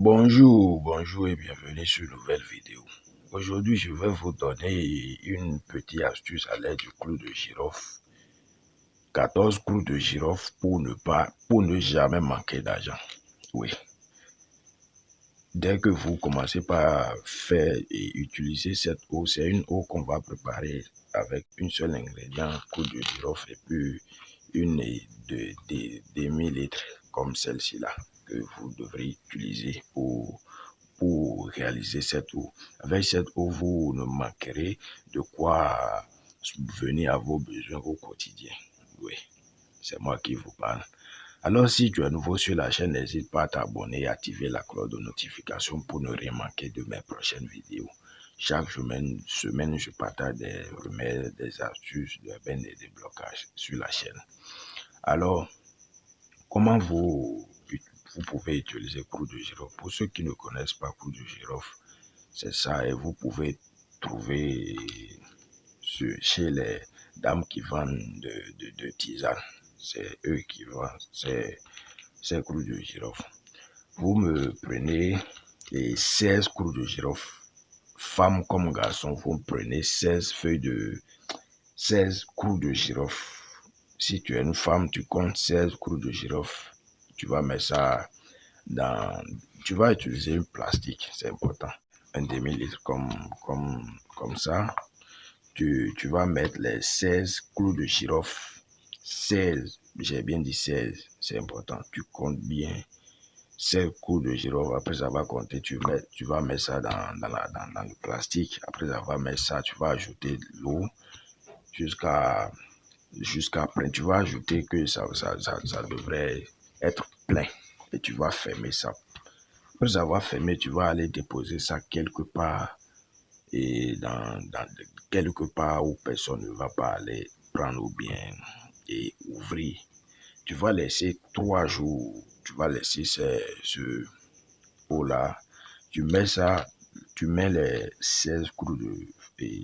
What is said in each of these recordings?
Bonjour et bienvenue sur une nouvelle vidéo. Aujourd'hui, je vais vous donner une petite astuce à l'aide du clou de girofle. 14 clous de girofle pour ne jamais manquer d'argent. Oui. Dès que vous commencez par faire et utiliser cette eau, c'est une eau qu'on va préparer avec une seule ingrédient, clou de girofle et puis une demi-litre comme celle-ci là que vous devrez utiliser pour réaliser cette eau. Avec cette eau, vous ne manquerez de quoi subvenir à vos besoins au quotidien. Oui, c'est moi qui vous parle. Alors, si tu es nouveau sur la chaîne, n'hésite pas à t'abonner et activer la cloche de notification pour ne rien manquer de mes prochaines vidéos. Chaque semaine, je partage des remèdes, des astuces, des déblocages sur la chaîne. Alors, comment vous pouvez utiliser clou de girofle? Pour ceux qui ne connaissent pas clou de girofle, c'est ça, et vous pouvez trouver chez les dames qui vendent de tisane. C'est eux qui vendent ces clous de girofle. Vous me prenez 16 clous de girofle. Femme comme garçon, vous me prenez 16 clous de girofle. Si tu es une femme, tu comptes 16 clous de girofle. Tu vas mettre ça tu vas utiliser un plastique, c'est important. Un demi-litre comme ça. Tu vas mettre les 16 clous de girofle. 16, j'ai bien dit 16, c'est important. Tu comptes bien 16 clous de girofle. Après avoir compté, tu vas mettre ça dans le plastique. Après avoir mis ça, tu vas ajouter de l'eau jusqu'à plein. Tu vas ajouter que ça devrait être plein. Et tu vas fermer ça. Après avoir fermé, tu vas aller déposer ça quelque part et quelque part où personne ne va pas aller prendre ou bien et ouvrir. Tu vas laisser 3 jours. Tu vas laisser ce eau-là. Tu mets les 16 clous de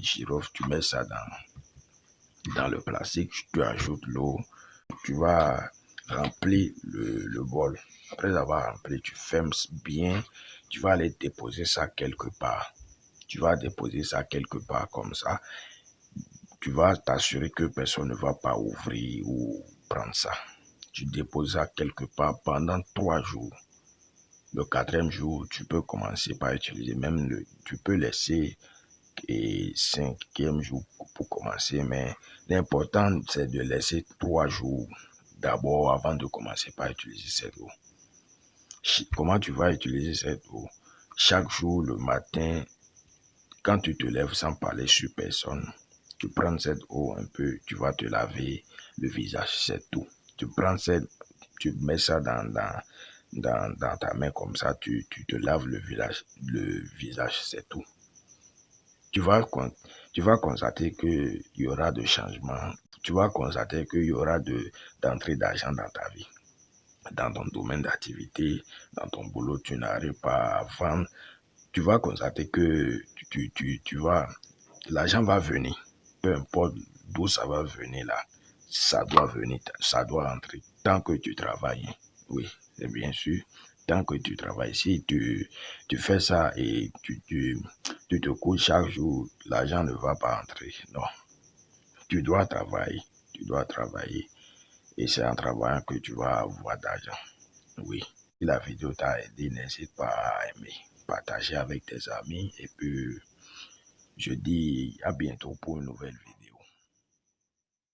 girofle, tu mets ça dans le plastique, tu ajoutes l'eau, tu vas remplir le bol. Après avoir rempli, tu fermes bien, tu vas aller déposer ça quelque part. Tu vas déposer ça quelque part comme ça. Tu vas t'assurer que personne ne va pas ouvrir ou prendre ça. Tu déposes ça quelque part pendant 3 jours. Le 4e jour, tu peux commencer par utiliser, tu peux laisser et 5e jour pour commencer, mais l'important c'est de laisser 3 jours d'abord avant de commencer par utiliser cette eau. Comment tu vas utiliser cette eau? Chaque jour, le matin, quand tu te lèves sans parler sur personne, tu prends cette eau un peu, tu vas te laver le visage, c'est tout. Tu mets ça dans ta main comme ça, tu te laves le visage, c'est tout. Tu vas constater qu'il y aura de changements. Tu vas constater qu'il y aura d'entrée d'argent dans ta vie. Dans ton domaine d'activité, dans ton boulot, tu n'arrives pas à vendre. Tu vas constater que l'argent va venir. Peu importe d'où ça va venir là. Ça doit venir, ça doit entrer. Tant que tu travailles. Oui, c'est bien sûr. Tant que tu travailles, si tu fais ça et tu te couches chaque jour, l'argent ne va pas entrer. Non. Tu dois travailler. Tu dois travailler. Et c'est en travaillant que tu vas avoir d'argent. Oui. Si la vidéo t'a aidé, n'hésite pas à aimer, partager avec tes amis. Et puis, je dis à bientôt pour une nouvelle vidéo.